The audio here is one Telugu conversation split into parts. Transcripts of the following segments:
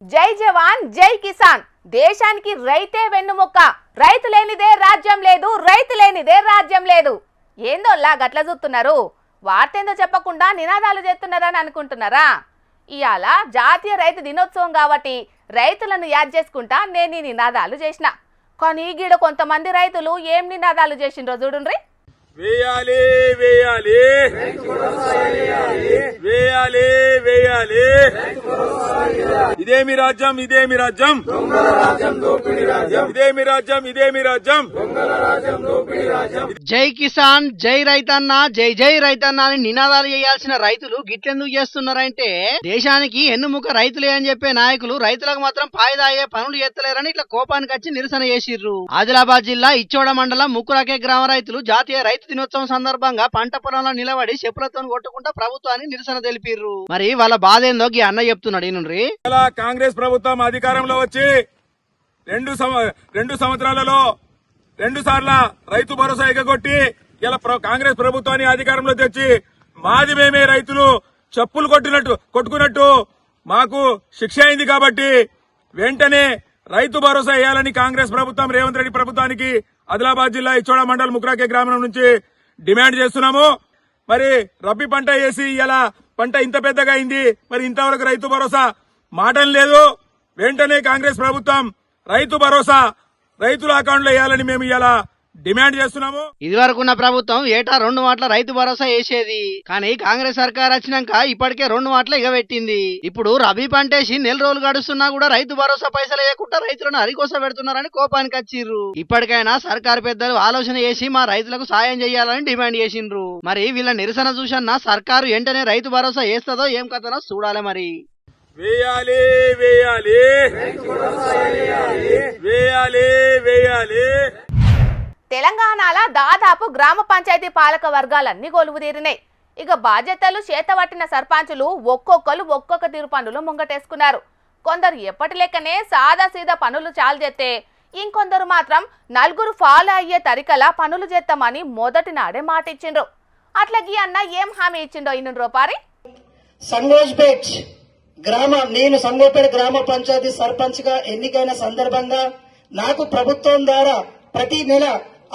జై జవాన్ జై కిసాన్ దేశానికి రైతే వెన్నుముక్క రైతు లేనిదే రాజ్యం లేదు రైతు లేనిదే రాజ్యం లేదు ఏందోలా గట్ల చూస్తున్నారు వార్తేందో చెప్పకుండా నినాదాలు చేస్తున్నారని అనుకుంటున్నారా ఇయాల జాతీయ రైతు దినోత్సవం కాబట్టి రైతులను యాద్ చేసుకుంటా నేను ఈ నినాదాలు చేసిన కానీ గీడ కొంతమంది రైతులు ఏం నినాదాలు చేసిండ్రో చూడుండ్రి వేయాలి వేయాలి వేయాలి వేయాలి ఇదేమి రాజ్యం ఇదేమి రాజ్యం ఇదేమి రాజ్యం ఇదేమి రాజ్యం జై కిసాన్ జై రైతన్న జై జై రైతన్న అని నినాదాలు చేయాల్సిన రైతులు గిట్లెందుకు చేస్తున్నారంటే దేశానికి ఎన్నుముక రైతులే అని చెప్పే నాయకులు రైతులకు మాత్రం ఫాయిదా అయ్యే పనులు చేస్తలేరని ఇట్లా కోపానికి వచ్చి నిరసన చేసిర్రు. ఆదిలాబాద్ జిల్లా ఇచ్చోడ మండలం ముక్కురాకే గ్రామ రైతులు జాతీయ రైతు దినోత్సవం సందర్భంగా పంట పొలంలో నిలబడి చెప్పులతో కొట్టుకుంటా ప్రభుత్వాన్ని నిరసన తెలిపిర్రు. మరి వాళ్ళ బాధ ఏందో ఈ అన్న చెప్తున్నాడు. ఈనుండ్రి కాంగ్రెస్ ప్రభుత్వం అధికారంలో వచ్చి రెండు సంవత్సరాలలో 2 సార్ల రైతు భరోసా ఎగగొట్టి ఇలా కాంగ్రెస్ ప్రభుత్వాన్ని అధికారంలో తెచ్చి మాది మేమే రైతులు చెప్పులు కొట్టుకున్నట్టు మాకు శిక్ష అయింది కాబట్టి వెంటనే రైతు భరోసా వేయాలని కాంగ్రెస్ ప్రభుత్వం రేవంత్ రెడ్డి ప్రభుత్వానికి ఆదిలాబాద్ జిల్లా ఇచ్చోడ మండలం ముక్రాకే గ్రామం నుంచి డిమాండ్ చేస్తున్నాము. మరి రబ్బీ పంట వేసి ఇలా పంట ఇంత పెద్దగా అయింది, మరి ఇంతవరకు రైతు భరోసా మాటం లేదు. వెంటనే కాంగ్రెస్ ప్రభుత్వం రైతు భరోసా రైతుల అకౌంట్ లో వేయాలని మేము ఇలా డిమాండ్ చేస్తున్నాము. ఇది వరకున్న ప్రభుత్వం ఏటా 2 మాటల రైతు భరోసా వేసేది, కానీ కాంగ్రెస్ సర్కార్ వచ్చినాక ఇప్పటికే 2 మాటలు ఎగబెట్టింది. ఇప్పుడు రబీ పంటేసి 4 రోజులు గడుస్తున్నా కూడా రైతు భరోసా పైసలు వేయకుండా రైతులను అరికోస పెడుతున్నారని కోపానికి వచ్చిర్రు. ఇప్పటికైనా సర్కారు పెద్దలు ఆలోచన చేసి మా రైతులకు సాయం చేయాలని డిమాండ్ చేసిండ్రు. మరి వీళ్ళ నిరసన చూసన్నా సర్కారు వెంటనే రైతు భరోసా వేస్తుందో ఏం కథనో చూడాలి. మరి వేయాలి వేయాలి వేయాలి వేయాలి. తెలంగాణలో దాదాపు గ్రామ పంచాయతీ పాలక వర్గాలన్నీ కొలువుదీరినాయి. ఇక బాధ్యతలు చేతబట్టిన సర్పంచులు ఒక్కొక్కరు ఒక్కొక్క తీరు పనులు ముంగటేసుకున్నారు. కొందరు ఎప్పటి లెక్కనే సాదా సీదా పనులు చాలు చేస్తే ఇంకొందరు మాత్రం 4 ఫాలో అయ్యే తరికలా పనులు చేస్తామని మొదటి నాడే మాట ఇచ్చిండ్రు. అట్లాగే అన్న ఏం హామీ ఇచ్చిండో ఇన్ని రూపారి సంగోజ్పేట్ నేను సంగోపేట గ్రామ పంచాయతీ సర్పంచ్ గా ఎన్నికైన సందర్భంగా నాకు ప్రభుత్వం ద్వారా ప్రతి నెల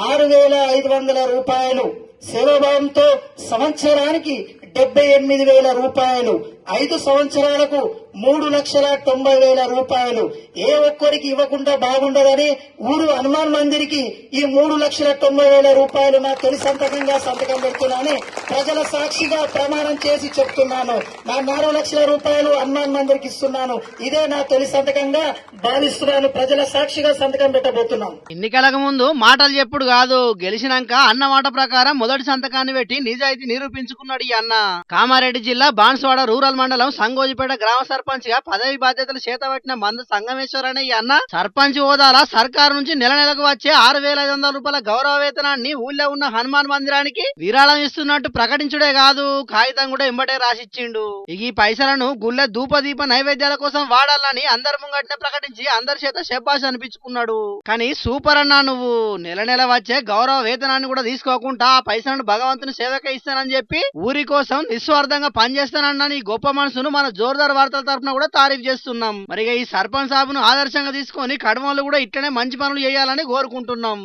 6,500 రూపాయలు సేవాభావంతో సంవత్సరానికి 78,000 రూపాయలు, 5 సంవత్సరాలకు 3,90,000 రూపాయలు ఏ ఒక్కరికి ఇవ్వకుండా బాగుండదని ఊరు హనుమాన్ మందిరికి ఈ 3,90,000 రూపాయలు నా తొలి సంతకంగా సంతకం పెడుతున్నానని ప్రజల సాక్షిగా ప్రమాణం చేసి చెప్తున్నాను. నా 4 లక్షల రూపాయలు హనుమాన్ మందిరికి ఇస్తున్నాను. ఇదే నా తొలి సంతకంగా భావిస్తున్నాను. ప్రజల సాక్షిగా సంతకం పెట్టబోతున్నాను. ఎన్నికలకు ముందు మాటలు చెప్పుడు కాదు, గెలిచినాక అన్న మాట ప్రకారం మొదటి సంతకాన్ని పెట్టి నిజాయితీ నిరూపించుకున్నాడు ఈ అన్న. కామారెడ్డి జిల్లా బాన్స్వాడ రూరల్ మండలం సంగోజిపేట గ్రామ సర్పంచ్ గా పదవి బాధ్యతలు చేతబట్టిన మంద సంగమేశ్వర్ అనే ఈ అన్న సర్పంచ్ హోదాల సర్కారు నుంచి నెలకు వచ్చే 6,500 రూపాయల గౌరవ వేతనాన్ని ఊళ్ళో ఉన్న హనుమాన్ మందిరానికి విరాళం ఇస్తున్నట్టు ప్రకటించుడే కాదు, కాగితం కూడా ఎంబటే రాసిచ్చిండు. ఈ పైసలను గుళ్ళె ధూపదీప నైవేద్యాల కోసం వాడాలని అందరి ముంగట్నే ప్రకటించి అందరి చేత శబ్బాష్ అనిపించుకున్నాడు. కానీ సూపర్ అన్నా నువ్వు నెల వచ్చే గౌరవ వేతనాన్ని కూడా తీసుకోకుండా ఆ పైసలను భగవంతుని సేవకే ఇస్తానని చెప్పి ఊరి కోసం నిస్వార్థంగా పనిచేస్తానన్న నీ గొప్ప మనసును మన జోర్దార్ వార్తల తరఫున కూడా తారీఫ్ చేస్తున్నాం. మరి ఈ సర్పంచ్ సాబును ఆదర్శంగా తీసుకొని కడమలు కూడా ఇట్లనే మంచి పనులు చేయాలని కోరుకుంటున్నాం.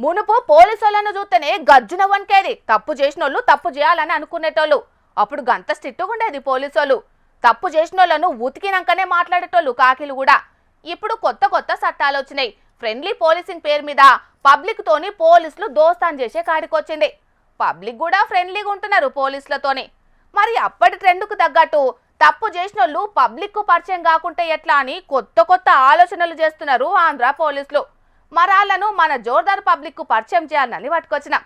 మునుపు పోలీసులను చూస్తేనే గజ్జున వన్కేది, తప్పు చేసినోళ్ళు తప్పు చేయాలని అనుకునేటోళ్ళు. అప్పుడు గంత స్ట్రిక్ట్గా ఉండేది పోలీసులు. తప్పు చేసినోళ్లను ఉతికినాకనే మాట్లాడేటోళ్ళు కాకిలు కూడా. ఇప్పుడు కొత్త చట్టాలు వచ్చినాయి. ఫ్రెండ్లీ పోలీసింగ్ పేరు మీద పబ్లిక్ తోని పోలీసులు దోస్తాన్ చేసే కాడికొచ్చింది. పబ్లిక్ కూడా ఫ్రెండ్లీగా ఉంటున్నారు పోలీసులతోని. మరి అప్పటి ట్రెండ్కు తగ్గట్టు తప్పు చేసినోళ్ళు పబ్లిక్ కు పరిచయం కాకుంటే ఎట్లా అని కొత్త ఆలోచనలు చేస్తున్నారు ఆంధ్ర పోలీసులు. మరాళ్లను మన జోర్దార్ పబ్లిక్ కు పరిచయం చేయాలని పట్టుకొచ్చిన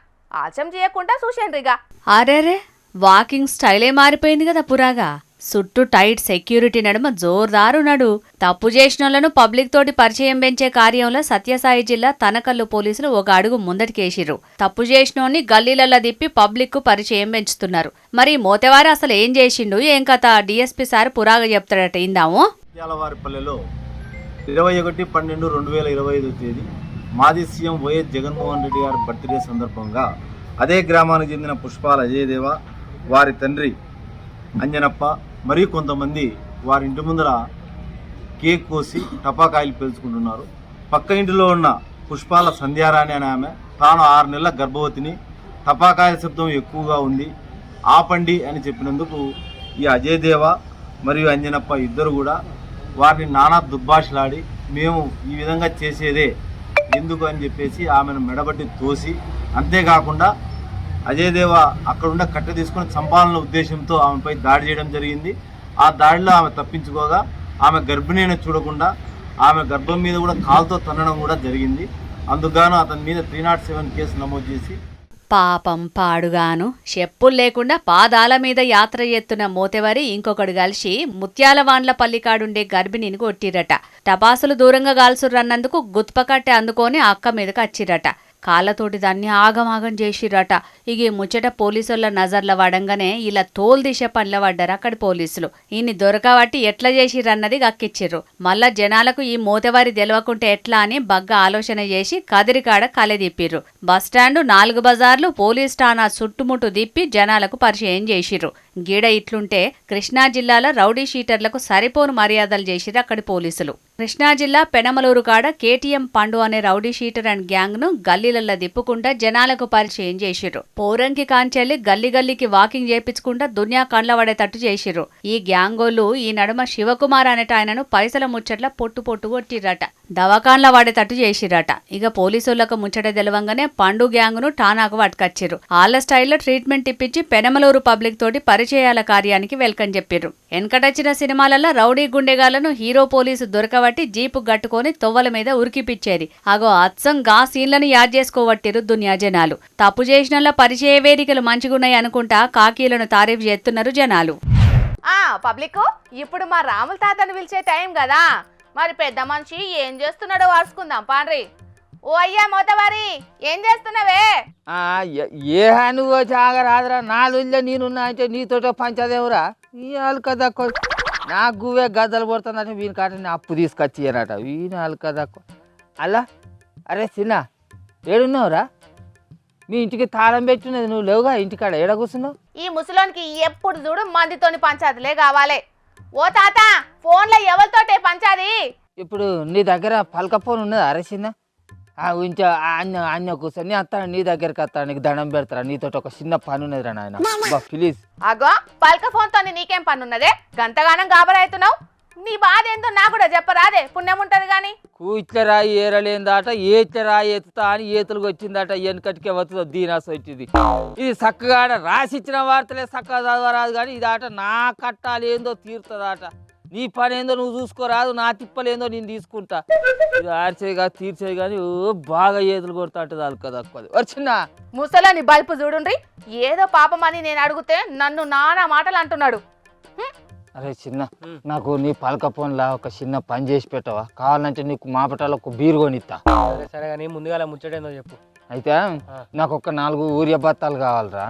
ఆచం చేయకుండా చూసేండ్రిగా. అరేరే వాకింగ్ స్టైలే మారిపోయింది కదా పురాగా. చుట్టూ టైట్ సెక్యూరిటీ నడుమ జోర్దారున్నాడు. తప్పు చేసినోళ్లను పబ్లిక్ తోటి పరిచయం పెంచే కార్యంలో సత్యసాయి జిల్లా తనకల్లు పోలీసులు ఒక అడుగు ముందటికేసిర్రు. తప్పు చేసినోన్ని గల్లీలలో తిప్పి పబ్లిక్ కు పరిచయం పెంచుతున్నారు. మరి మోతేవారు అసలు ఏం చేసిండు ఏం కథ డిఎస్పీ సార్ పురాగా చెప్తాడట. ఇందాము. యాలవారిపల్లెలో 21/12/2025 తేదీ మాజీ సీఎం వైఎస్ జగన్మోహన్ రెడ్డి గారి బర్త్డే సందర్భంగా అదే గ్రామానికి చెందిన పుష్పాల అజయదేవ, వారి తండ్రి అంజనప్ప మరియు కొంతమంది వారి ఇంటి ముందర కేక్ కోసి టపాకాయలు పేల్చుకుంటున్నారు. పక్క ఇంటిలో ఉన్న పుష్పాల సంధ్యారాణి అనే ఆమె తాను 6 నెలల గర్భవతిని, టపాకాయల శబ్దం ఎక్కువగా ఉంది, ఆపండి అని చెప్పినందుకు ఈ అజయ్ దేవ మరియు అంజనప్ప ఇద్దరు కూడా వారిని నానా దుర్భాషలాడి మేము ఈ విధంగా చేసేదే ఎందుకు అని చెప్పేసి ఆమెను మెడబట్టి తోసి, అంతేకాకుండా అజయ్ దేవ అక్కడున్న కట్టె తీసుకొని చంపాలన్న ఉద్దేశంతో ఆమెపై దాడి చేయడం జరిగింది. ఆ దాడిలో ఆమె తప్పించుకోగా ఆమె గర్భిణిని చూడకుండా ఆమె గర్భం మీద కూడా కాలుతో తన్నడం కూడా జరిగింది. అందుకుగాను అతని మీద 307 కేసు నమోదు చేసి పాపం పాడుగాను చెప్పులు లేకుండా పాదాల మీద యాత్ర ఎత్తున మోతెవరి ఇంకొకడు కలిసి ముత్యాలవాండ్ల పల్లికాడుండే గర్భిణిని కొట్టిరట. టపాసులు దూరంగా గాల్సురన్నందుకు గుత్పకట్టె అందుకొని అక్క మీదకి వచ్చిరట. కాళ్ళతోటి దాన్ని ఆగమాగం చేసిరట. ఇక ఈ ముచ్చట పోలీసుల నజర్ల పడంగానే ఇలా తోలు దిశ పనిల పడ్డారు అక్కడి పోలీసులు. ఈయన్ని దొరకబట్టి ఎట్లా చేసిరన్నది గక్కిచ్చిర్రు. మళ్ళా జనాలకు ఈ మోతవారి తెలవకుంటే ఎట్లా అని బగ్గా ఆలోచన చేసి కదిరికాడ కలెదిప్పిర్రు. బస్టాండు 4 బజార్లు పోలీస్ ఠాణా చుట్టుముట్టు దిప్పి జనాలకు పరిచయం చేసిర్రు. గీడ ఇట్లుంటే కృష్ణా జిల్లాలో రౌడీ షీటర్లకు సరిపోను మర్యాదలు చేసిరు అక్కడి పోలీసులు. కృష్ణా జిల్లా పెనమలూరు కాడ కేటీఎం పండు అనే రౌడీ షీటర్ అండ్ గ్యాంగ్ ను గల్లీలల్లో దిప్పుకుంటా జనాలకు పరిచయం చేసిర్రు. పోరంకి కాంచెల్లి గల్లీ గల్లీకి వాకింగ్ చేపించుకుంటా దునియా కండ్ల పడేటట్టు చేసిర్రు. ఈ గ్యాంగోళ్ళు ఈ నడుమ శివకుమార్ అనేట ఆయనను పైసల ముచ్చట్ల పొట్టు పొట్టు కొట్టిరట. దవాకాన్ల వాడేటట్టు చేసిరట. ఇక పోలీసులకు ముచ్చట తెలవంగానే పండు గ్యాంగ్ ను ఠానాకు పట్టుకొచ్చిర్రు. ఆళ్ల స్టైల్లో ట్రీట్మెంట్ ఇప్పించి పెనమలూరు పబ్లిక్ తోటి పరిచయాల కార్యానికి వెల్కమ్ చెప్పిర్రు. వెనకటొచ్చిన సినిమాలలో రౌడీ గుండెగాళ్లను హీరో పోలీసు దొరకబట్టి జీపు గట్టుకొని తొవ్వల మీద ఉరికిపిచ్చేది. అగో అచ్చం గా సీన్లను యాద్ చేసుకోవట్టిరు దునియా జనాలు. తప్పు చేసిన పరిచయ వేదికలు మంచిగున్నాయి అనుకుంటా కాకీలను తారీఫ్ చేస్తున్నారు జనాలు. పబ్లిక్ ఇప్పుడు మా రాముల తాతను పిలిచే టైం కదా, మరి పెద్ద మనిషి ఏం చేస్తున్నాడో వాడుకుందాం పాండ్రి. ఓ అయ్యా మోతవారి, ఏం చేస్తున్నావే? ఏ నువ్వు చాగరాదురా, నాలుగు నేనున్నా అంటే నీతో పంచదేవురా. ఇవాళ కదా నాకు గువ్వే గద్దలు పడుతుందంటే వీని కాట అప్పు తీసుకొచ్చి అన్నట వీని వాళ్ళు కదా అలా. అరే చిన్న ఏడున్నావురా? మీ ఇంటికి తాళం పెట్టున్నది, నువ్వు లేవుగా ఇంటికాడ ఏడ కూర్చున్నావు? ఈ ముసలోనికి ఎప్పుడు చూడు మందితోని పంచాదిలే కావాలే. ఓ తాత, ఫోన్లో ఎవరితోటే పంచాది? ఇప్పుడు నీ దగ్గర పలక ఫోన్ ఉన్నదా? అరే చిన్న ఇంచా అన్న కూర్చొని వస్తాను నీ దగ్గరికి వస్తాను, నీకు దండం పెడతారా, నీతో ఒక చిన్న పని ఉన్నదిరా నాయన ప్లీజ్. అగో పల్క ఫోన్ తోని నీకేం పని ఉన్నదే? గంతగానం గాబరైతున్నావు. నీ బాధ ఏందో నాకు కూడా చెప్పరాదే, పుణ్యం ఉంటది గాని. కూర్చరా ఏరలేందాట, ఏచరా ఎత్తుతా అని ఏతులకు వచ్చిందట, వెనకటికే వస్తుందో దీనాస్ వచ్చింది. ఇది చక్కగా రాసిచ్చిన వార్తలే చక్కగా చదవరాదు కానీ ఇదాట నా కట్టాలి ఏందో తీరుతుందాట. నీ పని ఏందో నువ్వు చూసుకోరాదు, నా తిప్పలేందో నేను తీసుకుంటా. ఇది ఆర్చేగా తీర్చేది కానీ బాగా ఏతులు కొడతా అంటే దాని కదా వచ్చిన ముసలని బల్పు చూడుండ్రి. ఏదో పాపమని నేను అడిగితే నన్ను నానా మాటలు అంటున్నాడు. అరే చిన్న, నాకు నీ పలక ఫోన్లా ఒక చిన్న పని చేసి పెట్టవా? కావాలంటే నీకు మాపటాలో ఒక బీరు కొనిస్తా. సరే కానీ ముందుగా ముచ్చటేందో చెప్పు. అయితే నాకు ఒక 4 ఊరియా బత్తాలు కావాలరా.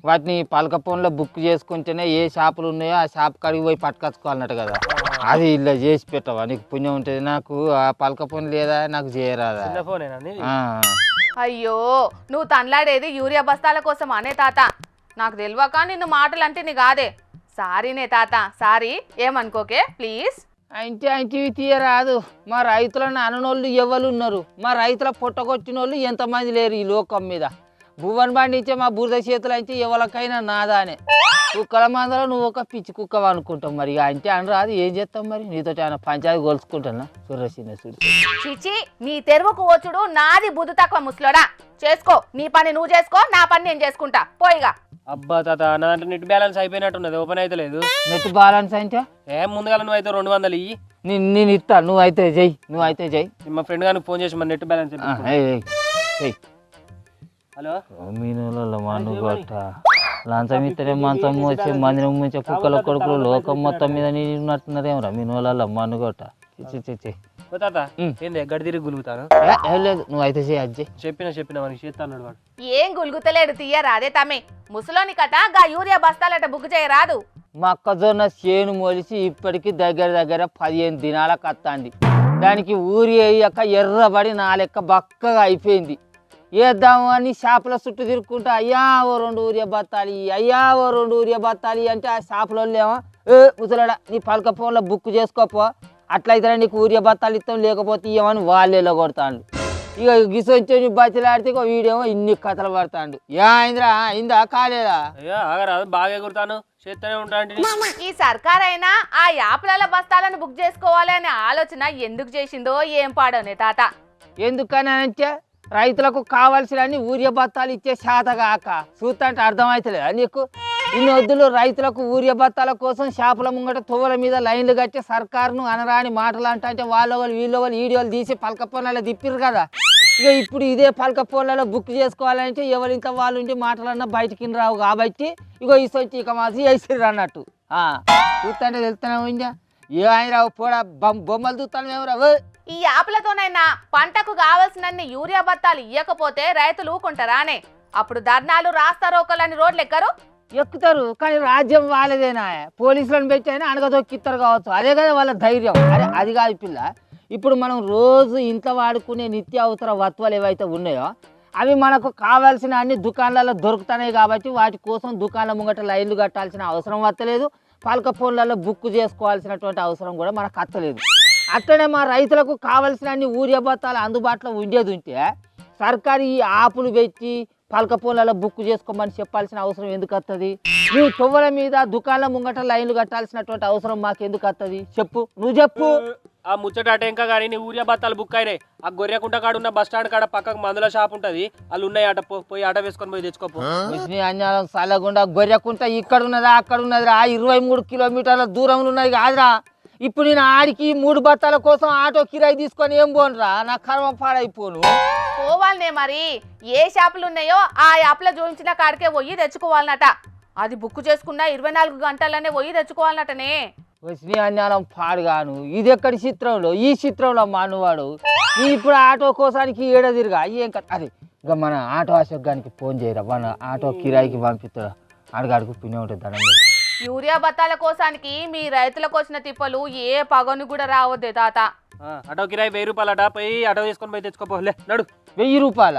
వాటిని పలక ఫోన్లో బుక్ చేసుకుంటేనే ఏ షాపులు ఉన్నాయో ఆ షాప్ కాడికి పోయి పట్టుకొచ్చుకోవాలన్నట్టు కదా. అది ఇలా చేసి పెట్టవా? నీకు పుణ్యం ఉంటుంది. నాకు ఆ పలక ఫోన్ లేదా, నాకు చేయరాదా? అయ్యో, నువ్వు తన్లాడేది యూరియా బస్తాల కోసం అనే తాత. నాకు తెలియక నిన్ను మాటలు అంటే నీ కాదే. సారీనే తాత, సారీ, ఏమనుకోకే ప్లీజ్. అంటే తీయరాదు. మా రైతులను అననోళ్ళు ఎవరు ఉన్నారు? మా రైతుల పొట్టకొచ్చిన వాళ్ళు ఎంతమంది లేరు ఈ లోకం మీద. భువన్ పండించే మా బురద చేతులు అంటే ఎవరికైనా నాదానే. కుక్కల మందలో నువ్వు ఒక పిచ్చి కుక్కవ అనుకుంటావు. మరి అంటే అనరాదు, ఏం చేస్తాం మరి? నీతో ఆయన పంచాయతీ కొలుసుకుంటున్నా చూరసిన చూడు. చిచి, నీ తెరువుకు వచ్చుడు నాది బుద్ధి తక్కువ ముసలోడా. చేసుకో, నీ పని నువ్వు చేసుకో, నా పని నేను చేసుకుంటా పోయిగా. అబ్బా తాత, నా దాంట్లో నెట్ బ్యాలెన్స్ అయిపోయినట్టున్నది, ఓపెన్ అయితే లేదు. నెట్ బ్యాలెన్స్ అంటే ఏం ముందుగా నువ్వు అయితే 200 ఇయ్యి, నేను ఇస్తా. నువ్వైతే చెయ్యి. మా ఫ్రెండ్ గారికి ఫోన్ చేసి మన నెట్ బ్యాలెన్స్. హలో, మీనుల మనుగొట్ట లంచం ఇస్తేనే మంచం వచ్చి మందిని ముంచే కుక్కల కొడుకులు లోకం మొత్తం మీద నీన్నట్టున్నదేమరా మీనుల మనుగొట్ట. తాత ఏంది గడి తిరిగి గులుగుతాను? లేదు, నువ్వైతే చెయ్యి. అది చెప్పిన మనకి చేస్తాను వాడు. ఏం గులుగుతలేడు తీయరాదే తమ్మి. ముసలోని కట గా యూరియా బస్తాలట బుక్ చేయరాదు. మొక్కజొన్న చేను మొలిసి ఇప్పటికి దగ్గర 15 దినాలకు వస్తుంది. దానికి ఊరి అయ్యాక ఎర్రబడి 4 లెక్క బక్కగా అయిపోయింది. వేద్దాము అని షాపుల చుట్టూ తిరుక్కుంటా అయ్యా ఓ 2 ఊరియా బత్తాలి, అయ్యా ఓ 2 ఊరియా బత్తాలి అంటే ఆ షాపులో ఏమో ముసలాడా నీ పలక ఫోన్లో బుక్ చేసుకోపో, అట్లయితే నీకు ఊరియా బత్తాలు ఇస్తాం లేకపోతే ఇవ్వమని వాళ్ళేలో కొడతాడు. ఇక గిసొచ్చి బతిలాడితే ఇక వీడేమో ఇన్ని కథలు పడతాడు. అయిందిరా అయిందా కాలేదా? అయ్యా ఆగరాదు, బాగా ఎగురుతాను, చేస్తూనే ఉంటాను. ఈ సర్కార్ అయినా ఆ యాప్ల బస్తాలను బుక్ చేసుకోవాలి అనే ఆలోచన ఎందుకు చేసిందో ఏం పాడోనే తాత. ఎందుకని అంటే రైతులకు కావాల్సిన ఊరియా బత్తాలు ఇచ్చే శాతగాక చూస్తుంటే అర్థమవుతలేదా నీకు? ఇన్ని వద్దులు రైతులకు ఊరియా బత్తాల కోసం షాపుల ముంగట తువ్వల మీద లైన్లు కట్టి సర్కారును అనరాని మాటలు అంటే వాళ్ళొకరు వీళ్ళొకరు వీడియోలు తీసి పలక ఫోన్లలో తిప్పిరు కదా. ఇక ఇప్పుడు ఇదే పలక ఫోన్లలో బుక్ చేసుకోవాలంటే ఎవరింత వాళ్ళు ఉంటే మాటలన్నా బయటికి రావు కాబట్టి ఇగో ఇసొచ్చి ఇక మాసి వేసిర్రు అన్నట్టు. చూస్తుంటే తెలుస్తున్నావు ఇంకా ఏ ఆయన రావు పోడా బొమ్మలు చూస్తాను ఏమరావు. ఈ యాప్లతోనైనా పంటకు కావాల్సినన్ని యూరియా బత్తాలు ఇవ్వకపోతే రైతులు ఊకుంటారానే? అప్పుడు ధర్నాలు రాస్తారోకలని రోడ్లు ఎక్కరు. ఎక్కుతారు కానీ రాజ్యం వాళ్ళదేనా? పోలీసులను పెట్టి అయినా అడగదొక్కిస్తారు కావచ్చు, అదే కదా వాళ్ళ ధైర్యం. అరే అది కాదు పిల్ల, ఇప్పుడు మనం రోజు ఇంట్లో వాడుకునే నిత్య అవసర వస్తువులు ఏవైతే ఉన్నాయో అవి మనకు కావాల్సిన అన్ని దుకాణాలలో దొరుకుతున్నాయి కాబట్టి వాటి కోసం దుకాణాల ముంగట లైన్లు కట్టాల్సిన అవసరం వస్తలేదు, పలక ఫోన్లలో బుక్ చేసుకోవాల్సినటువంటి అవసరం కూడా మనకు వస్తలేదు. అట్లనే మా రైతులకు కావాల్సిన అన్ని ఊరియా బత్తాలు అందుబాటులో ఉండేది ఉంటే సర్కారు ఈ ఆపులు పెట్టి పలక ఫోన్లలో బుక్ చేసుకోమని చెప్పాల్సిన అవసరం ఎందుకు వస్తుంది? నువ్వు తువ్వల మీద దుకాణాల ముంగట లైన్లు కట్టాల్సినటువంటి అవసరం మాకు ఎందుకు వస్తుంది చెప్పు, నువ్వు చెప్పు. ఆ ముచ్చట అట ఇంకా కానీ నీ ఊరియా బత్తాలు బుక్ అయినాయి. ఆ గొర్రెకుంట కాడ ఉన్న బస్ స్టాండ్ కాడ పక్కకు మందుల షాప్ ఉంటది, వాళ్ళు ఉన్నాయి అట, పోయి ఆట వేసుకొని పోయి తెచ్చుకోపో. అన్యాయం సలగుండా గొర్రెకుంట ఇక్కడ ఉన్నదా అక్కడ ఉన్నదిరా, 23 కిలోమీటర్ల దూరంలో ఉన్నది కాదురా. ఇప్పుడు నేను ఆడికి 3 బత్తాల కోసం ఆటో కిరాయి తీసుకొని ఏం పోనురా, నా కర్మ పాడైపోను. పోవాలనే మరి ఏ షాపులు ఉన్నాయో ఆ యాప్లో చూపించిన కాడికే పోయి తెచ్చుకోవాలన్నట. అది బుక్ చేసుకున్న 24 గంటలనే పోయి తెచ్చుకోవాలన్నటనే. వచ్చిన అన్యాయం పాడుగాను, ఇది ఎక్కడి చిత్రంలో ఈ చిత్రంలో మానవాడు. నీ ఇప్పుడు ఆటో కోసానికి ఏడదిరిగా ఏం అదే ఇక మన ఆటో అశోకానికి ఫోన్ చేయరా, మన ఆటో కిరాయికి పంపిస్తారా, అడుగు పిన్నే ఉంటుంది ధనం. యూరియా బత్తాల కోసానికి మీ రైతులకు వచ్చిన తిప్పలు ఏ పగను కూడా రావద్దే తాత. ఆటో కిరాయి 1000 రూపాయలు అట, పోయి ఆటో వేసుకొని పోయి తెచ్చుకోపోలే నడు. 1000 రూపాయల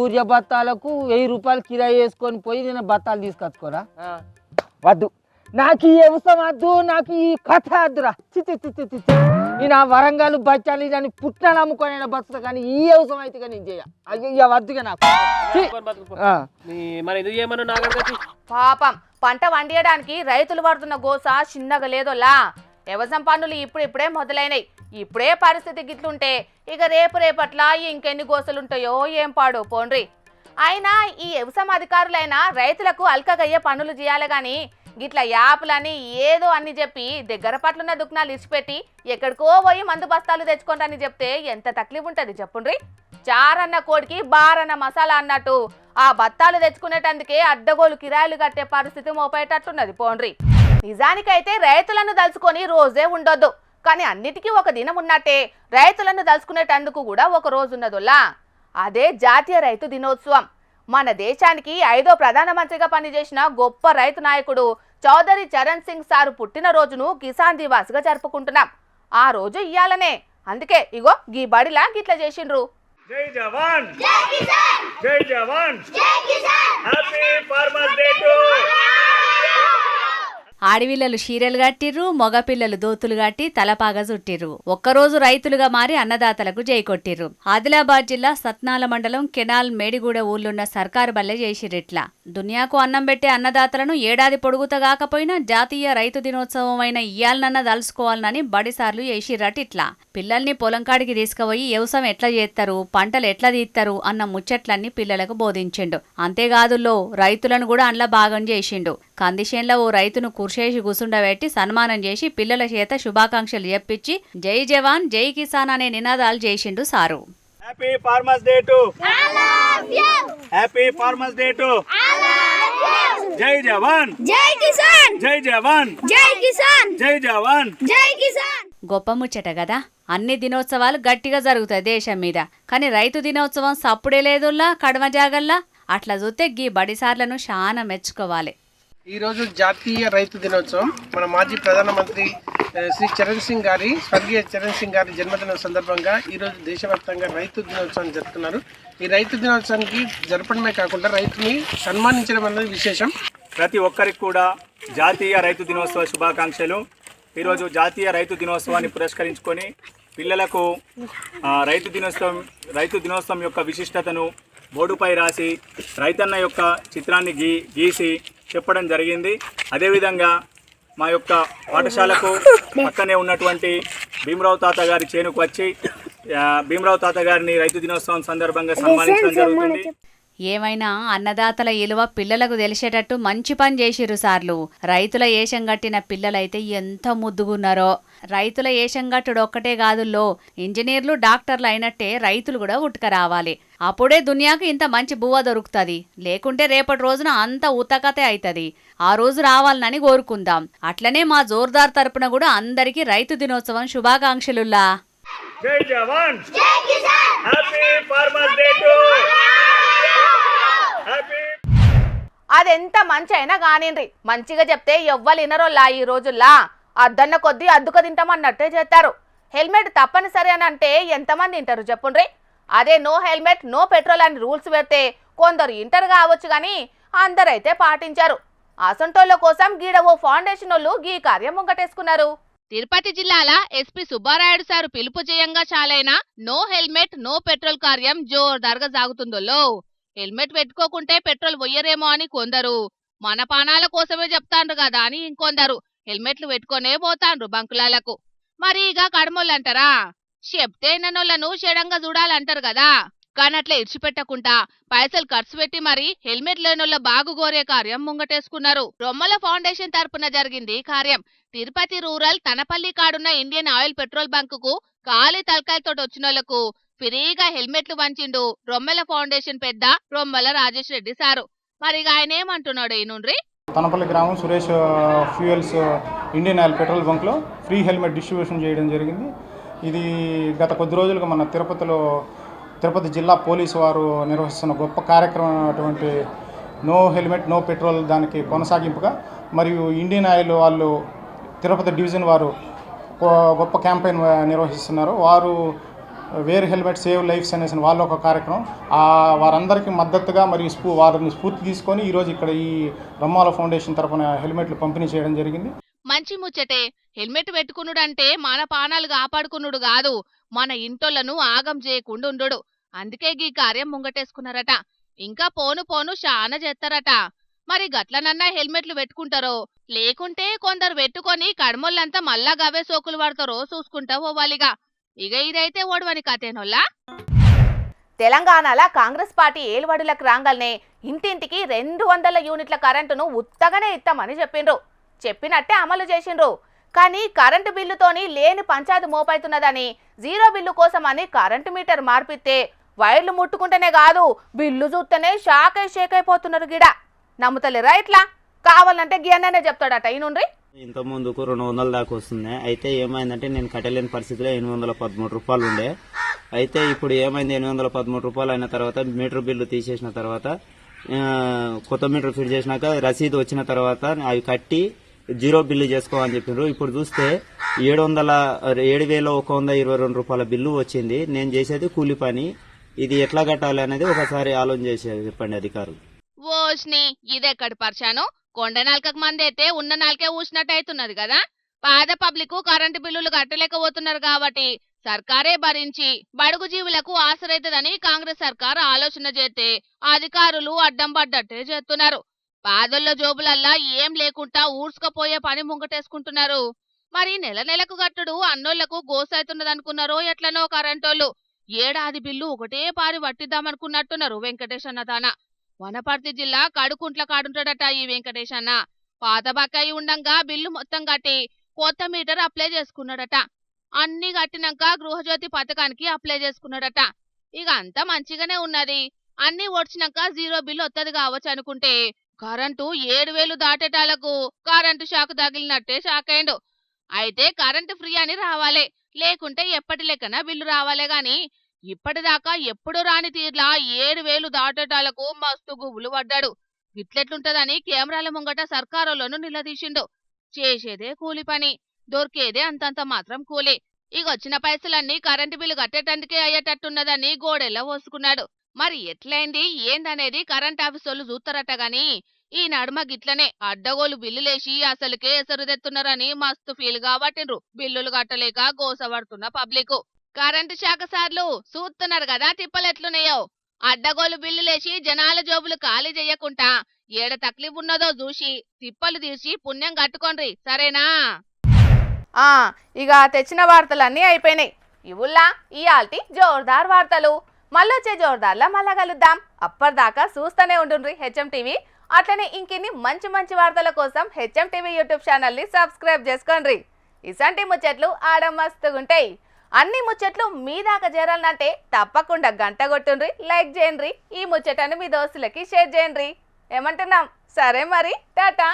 ఊరియా బత్తాలకు 1000 రూపాయలు కిరాయి వేసుకొని పోయి నేను బత్తాలు తీసుకొచ్చుకోరా? వద్దు, నాకు ఈ అవసరం వద్దు, నాకు ఈ కథ వద్దురా. నేను ఆ వరంగల్ బచ్చాలి దాన్ని పుట్టిన అమ్ముకొని బస్తా కానీ ఈ అవసరం అయితే కానీ నేను చేయ వద్దుగా నాకు. మరి ఎందుకు ఏమన్నా నాగడికి పాపం పంట వండియడానికి రైతులు పడుతున్న గోస చిన్నగా లేదోలా. వ్యవసాయం పనులు ఇప్పుడే మొదలైనవి. ఇప్పుడే పరిస్థితి గిట్లుంటే ఇక రేపట్లా ఇంకెన్ని గోసలుంటాయో ఏం పాడు పోండ్రి. అయినా ఈ వ్యవసాయం అధికారులైనా రైతులకు అల్కగయ్యే పనులు చేయాలి గాని గిట్ల యాప్లని ఏదో అన్ని చెప్పి దగ్గర పట్లున్న దుకాణాలు ఇచ్చిపెట్టి ఎక్కడికో పోయి మందు బస్తాలు తెచ్చుకుంటారని చెప్తే ఎంత తక్లీఫ్ ఉంటుంది చెప్పుండ్రి. చారన్న కోడికి బారన్న మసాలా అన్నట్టు ఆ బత్తాలు తెచ్చుకునేటందుకే అడ్డగోలు కిరాయిలు కట్టే పరిస్థితి మోపేటట్టున్నది పోండ్రి. నిజానికైతే రైతులను దలుచుకొని రోజే ఉండొద్దు, కానీ అన్నిటికీ ఒక దినం ఉన్నట్టే రైతులను దలుచుకునేటందుకు కూడా ఒక రోజు ఉన్నదోలా. అదే జాతీయ రైతు దినోత్సవం. మన దేశానికి 5వ ప్రధానమంత్రిగా పనిచేసిన గొప్ప రైతు నాయకుడు చౌదరి చరణ్ సింగ్ సారు పుట్టినరోజును కిసాన్ దివాస్ గా జరుపుకుంటున్నాం. ఆ రోజు ఇయ్యాలనే, అందుకే ఇగో గీ బడిలా గిట్ల చేసిండ్రు. జై జవాన్ జై కిసాన్, జై జవాన్ జై Kisan, happy farmers day to. ఆడపిల్లలు చీరలు కట్టిర్రు, మగపిల్లలు దోతులు కట్టి తలపాగా చుట్టిర్రు. ఒక్కరోజు రైతులుగా మారి అన్నదాతలకు జై కొట్టిర్రు. ఆదిలాబాద్ జిల్లా సత్నాల మండలం కెనాల్ మేడిగూడ ఊర్లున్న సర్కారు బల్లె చేసిరిట్లా. దునియాకు అన్నం పెట్టే అన్నదాతలను ఏడాది పొడుగుతా కాకపోయినా జాతీయ రైతు దినోత్సవం అయిన ఇయ్యాలనన్న దలుచుకోవాలని బడిసార్లు చేసిరటిట్లా. పిల్లల్ని పొలంకాడికి తీసుకుపోయి వ్యవసాయం ఎట్లా చేస్తారు, పంటలు ఎట్లా తీస్తారు అన్న ముచ్చట్లన్నీ పిల్లలకు బోధించిండు. అంతేకాదుల్లో రైతులను కూడా అండ్ల భాగం చేసిండు. కందిశేన్లో ఓ రైతును కుర్చేసి కూసుండబెట్టి సన్మానం చేసి పిల్లల చేత శుభాకాంక్షలు చెప్పించి జై జవాన్ జై కిసాన్ అనే నినాదాలు చేసిండు sir. Happy farmers day to. Happy farmers day to. జై జవాన్ జై కిసాన్, జై జవాన్ జై కిసాన్, జై జవాన్ జై కిసాన్. గొప్ప ముచ్చట కదా. అన్ని దినోత్సవాలు గట్టిగా జరుగుతాయి దేశం మీద, కానీ రైతు దినోత్సవం సప్పుడే లేదుల్లా కడమ జాగల్లా. అట్లా చూస్తే గీ బడిసార్లను చాలా మెచ్చుకోవాలి. ఈరోజు జాతీయ రైతు దినోత్సవం. మన మాజీ ప్రధానమంత్రి శ్రీ చరణ్ సింగ్ గారి, స్వర్గీయ చరణ్ సింగ్ గారి జన్మదినం సందర్భంగా ఈరోజు దేశవ్యాప్తంగా రైతు దినోత్సవాన్ని జరుపుతున్నారు. ఈ రైతు దినోత్సవానికి జరపడమే కాకుండా రైతుని సన్మానించడం అనేది విశేషం. ప్రతి ఒక్కరికి కూడా జాతీయ రైతు దినోత్సవ శుభాకాంక్షలు. ఈరోజు జాతీయ రైతు దినోత్సవాన్ని పురస్కరించుకొని పిల్లలకు రైతు దినోత్సవం యొక్క విశిష్టతను బోర్డుపై రాసి రైతన్న యొక్క చిత్రాన్ని గీసి చెప్పడం జరిగింది. అదేవిధంగా మా యొక్క పాఠశాలకు పక్కనే ఉన్నటువంటి భీమరావు తాత గారి చేనుకు వచ్చి భీమరావు తాత గారిని రైతు దినోత్సవం సందర్భంగా సన్మానించడం జరుగుతుంది. ఏమైనా అన్నదాతల ఇలువ పిల్లలకు తెలిసేటట్టు మంచి పని చేసిర్రు సార్లు. రైతుల ఏషం గట్టిన పిల్లలైతే ఎంత ముద్దుగున్నారో. రైతుల ఏషం గట్టుడు ఒక్కటే కాదుల్లో, ఇంజనీర్లు డాక్టర్లు అయినట్టే రైతులు కూడా ఉట్టుక రావాలి. అప్పుడే దునియాకు ఇంత మంచి బువ్వ దొరుకుతుంది. లేకుంటే రేపటి రోజున అంత ఉతకతే అవుతుంది. ఆ రోజు రావాలని కోరుకుందాం. అట్లనే మా జోర్దార్ తరపున కూడా అందరికీ రైతు దినోత్సవం శుభాకాంక్షలుల్లా. జై జవాన్, హ్యాపీ ఫార్మర్స్ డే టు అదెంత మంచి అయినా కానిండ్రి, మంచిగా చెప్తే ఎవ్వరు వినరోళ్ళా. ఈ రోజుల్లా అద్దన్న కొద్దీ అద్దుక తింటామన్నట్టే చేస్తారు. హెల్మెట్ తప్పనిసరి అని అంటే ఎంతమంది వింటారు చెప్పుండ్రి. అదే నో హెల్మెట్ నో పెట్రోల్ అని రూల్స్ పెడితే కొందరు ఇంటర్ కావచ్చు కానీ అందరైతే పాటించారు. అసంటోళ్ళ కోసం గీడ ఓ ఫౌండేషన్ వాళ్ళు గీ కార్యం ముంగటేసుకున్నారు. తిరుపతి జిల్లాల ఎస్పీ సుబ్బారాయుడు సారు పిలుపు చేయంగా చాలైనా నో హెల్మెట్ నో పెట్రోల్ కార్యం జోర్దార్గా సాగుతుందో. హెల్మెట్ పెట్టుకోకుంటే పెట్రోల్ పోయ్యరేమో అని కొందరు, మన పానాల కోసమే చెప్తాండ్రు కదా అని ఇంకొందరు హెల్మెట్లు పెట్టుకునే పోతాండ్రు బంకులాలకు. మరి ఇక కడమోళ్ళంటారా, చెప్తే నన్నోళ్లను షెడంగా చూడాలంటారు కదా. కానట్లా ఇడిచిపెట్టకుండా పైసలు ఖర్చు పెట్టి మరి హెల్మెట్ లేనోళ్ళ బాగు గోరే కార్యం ముంగటేసుకున్నారు. రొమ్మల ఫౌండేషన్ తరపున జరిగింది కార్యం. తిరుపతి రూరల్ తనపల్లి కాడున్న ఇండియన్ ఆయిల్ పెట్రోల్ బంకుకు ఖాళీ తలకాయలతో వచ్చినోళ్లకు ఫ్రీగా హెల్మెట్లు వంచిండు రొమ్మెల ఫౌండేషన్ పెద్ద రొమ్మల రాజేష్ రెడ్డి సారు. మరి ఆయన ఏమంటున్నాడు ఈ నుండ్రి. తనపల్లి గ్రామం Suresh fuels Indian oil petrol బంక్లో ఫ్రీ హెల్మెట్ డిస్ట్రిబ్యూషన్ చేయడం జరిగింది. ఇది గత కొద్ది రోజులుగా మన తిరుపతి జిల్లా పోలీసు వారు నిర్వహిస్తున్న గొప్ప కార్యక్రమం అటువంటి నో హెల్మెట్ నో పెట్రోల్ దానికి కొనసాగింపుగా మరియు ఇండియన్ ఆయిల్ వాళ్ళు తిరుపతి డివిజన్ వారు గొప్ప క్యాంపెయిన్ నిర్వహిస్తున్నారు. వారు వేర్ హెల్మెట్ సేవ్ లైఫ్స్ అనేసి వాళ్ళు ఒక కార్యక్రమం, వారందరికీ మద్దతుగా మరియు వారిని స్ఫూర్తి తీసుకొని ఈరోజు ఇక్కడ ఈ రొమ్మాల ఫౌండేషన్ తరఫున హెల్మెట్లు పంపిణీ చేయడం జరిగింది. మంచి ముచ్చటే. హెల్మెట్ పెట్టుకునుడంటే మన పానాలు కాపాడుకునుడు కాదు, మన ఇంటోళ్లను ఆగం చేయకుండా ఉండు. అందుకే ఈ కార్యం ముంగటేసుకున్నారట. ఇంకా పోను పోను శానా చేస్తారట. మరి గట్లనన్నా హెల్మెట్లు పెట్టుకుంటారో లేకుంటే కొందరు పెట్టుకొని కడమోళ్ళంతా మళ్ళా గవే సోకులు పడతారో చూసుకుంటా పోవాలిగా. ఇక ఇదైతే ఓడవని కథేనోల్లా. తెలంగాణలో కాంగ్రెస్ పార్టీ ఏలువడులకు రాగానే ఇంటింటికి 200 యూనిట్ల కరెంటును ఉత్తగానే ఇస్తామని చెప్పిండ్రు. చెప్పినట్టే అమలు చేసిండ్రు. కానీ కరెంటు బిల్లుతోని లేని పంచాయతీ మోపైతున్నదని జీరో బిల్లు కోసమని కరెంటు మీటర్ మార్పిస్తే వైర్లు ముట్టుకుంటేనే కాదు బిల్లు చూస్తేనే షేక్ అయిపోతున్నారు. గిడ నమ్ముతలేరా ఇట్లా? కావాలంటే గిన్నెనే చెప్తాడట ఈ నుండి. ఇంత ముందుకు 200 దాకా వస్తున్నాయి. అయితే ఏమైందంటే నేను కట్టలేని పరిస్థితిలో 813 రూపాయలు ఉండే. అయితే ఇప్పుడు ఏమైంది, 813 రూపాయలు అయిన తర్వాత మీటర్ బిల్లు తీసేసిన తర్వాత కొత్త మీటర్ ఫిట్ చేసినాక రసీదు వచ్చిన తర్వాత అవి కట్టి జీరో బిల్లు చేసుకోవాలని చెప్పినారు. ఇప్పుడు చూస్తే 7,122 రూపాయల బిల్లు వచ్చింది. నేను చేసేది కూలి పని. ఇది ఎట్లా కట్టాలి అనేది ఒకసారి ఆలోచన చేసేది చెప్పండి అధికారులు. ఓష్ని ఇదెక్కడి పరిచాను. కొండ నాలుకకు మంది అయితే ఉన్న నాలుకే ఊసినట్టు అవుతున్నది కదా. పేద పబ్లిక్ కరెంటు బిల్లులు కట్టలేకపోతున్నారు కాబట్టి సర్కారే భరించి బడుగు జీవులకు ఆసరైతదని కాంగ్రెస్ సర్కార్ ఆలోచన చేస్తే అధికారులు అడ్డం పడ్డట్టే చేస్తున్నారు. పేదోళ్ల జోబులల్లా ఏం లేకుండా ఊడ్చుకపోయే పని ముంగటేసుకుంటున్నారు. మరి నెల నెలకు కట్టుడు అన్నోళ్లకు గోసైతున్నదనుకున్నారో ఎట్లనో కరెంటోళ్లు. ఏడాది బిల్లు ఒకటే పారి వట్టిద్దామనుకున్నట్టున్నారు వెంకటేష్ అన్న తాన. వనపర్తి జిల్లా కడుకుంట్ల కాడుంటాడట ఈ వెంకటేష్ అన్న. పాత బకాయి ఉండంగా బిల్లు మొత్తం కట్టి కొత్త మీటర్ అప్లై చేసుకున్నాడట. అన్ని కట్టినాక గృహజ్యోతి పథకానికి అప్లై చేసుకున్నాడట. ఇక అంతా మంచిగానే ఉన్నది. అన్ని ఓడ్చినాక జీరో బిల్లు వత్తది కావచ్చు అనుకుంటే కరెంటు 7,000 దాటేటాలకు కరెంటు షాక్ తగిలినట్టే షాక్ అయిండు. అయితే కరెంటు ఫ్రీ అని రావాలే, లేకుంటే ఎప్పటి లెక్కన బిల్లు రావాలే గాని ఇప్పటిదాకా ఎప్పుడు రాని తీర్లా 7,000 దాటేటాలకు మస్తు గుబులు పడ్డాడు. గిట్లెట్లుంటదని కెమెరాల ముంగట సర్కారులను నిలదీసిండు. చేసేదే కూలి పని, దొరికేదే అంతంత మాత్రం కూలి. ఇగొచ్చిన పైసలన్నీ కరెంటు బిల్లు కట్టేటందుకే అయ్యేటట్టున్నదని గోడెల్లా పోసుకున్నాడు. మరి ఎట్లయింది ఏందనేది కరెంట్ ఆఫీసోళ్ళు చూస్తారట గాని ఈ నడుమ గిట్లనే అడ్డగోలు బిల్లులేసి అసలుకే ఎసరుదెత్తున్నారని మస్తు ఫీల్ కాబట్టిండ్రు. బిల్లులు కట్టలేక గోసపడుతున్న పబ్లిక్. కరెంటు శాఖ సార్లు చూస్తున్నారు కదా తిప్పలెట్లున్నాయో. అడ్డగోలు బిల్లులేసి జనాల జోబులు ఖాళీ చెయ్యకుండా ఏడ తక్లీఫ్ ఉన్నదో చూసి తిప్పలు తీసి పుణ్యం కట్టుకోండి, సరేనా? ఇక తెచ్చిన వార్తలన్నీ అయిపోయినాయి. ఇవుల్లా ఇయాల్టి జోర్దార్ వార్తలు. మళ్ళొచ్చే జోర్దార్లా మళ్ళా కలుద్దాం. అప్పటిదాకా చూస్తూనే ఉండుండ్రి హెచ్ఎం టీవీ. అట్లనే ఇంకిన్ని మంచి మంచి వార్తల కోసం హెచ్ఎం టీవీ యూట్యూబ్ ఛానల్ని సబ్స్క్రైబ్ చేసుకోండి. ఇసంటి ముచ్చట్లు ఆడ మస్తుగుంటాయి. అన్ని ముచ్చట్లు మీ దాకా చేరాలంటే తప్పకుండా గంట కొట్టుండ్రి, లైక్ చేయండి, ఈ ముచ్చటను మీ దోస్తులకి షేర్ చేయండి. ఏమంటున్నాం? సరే మరి, టాటా.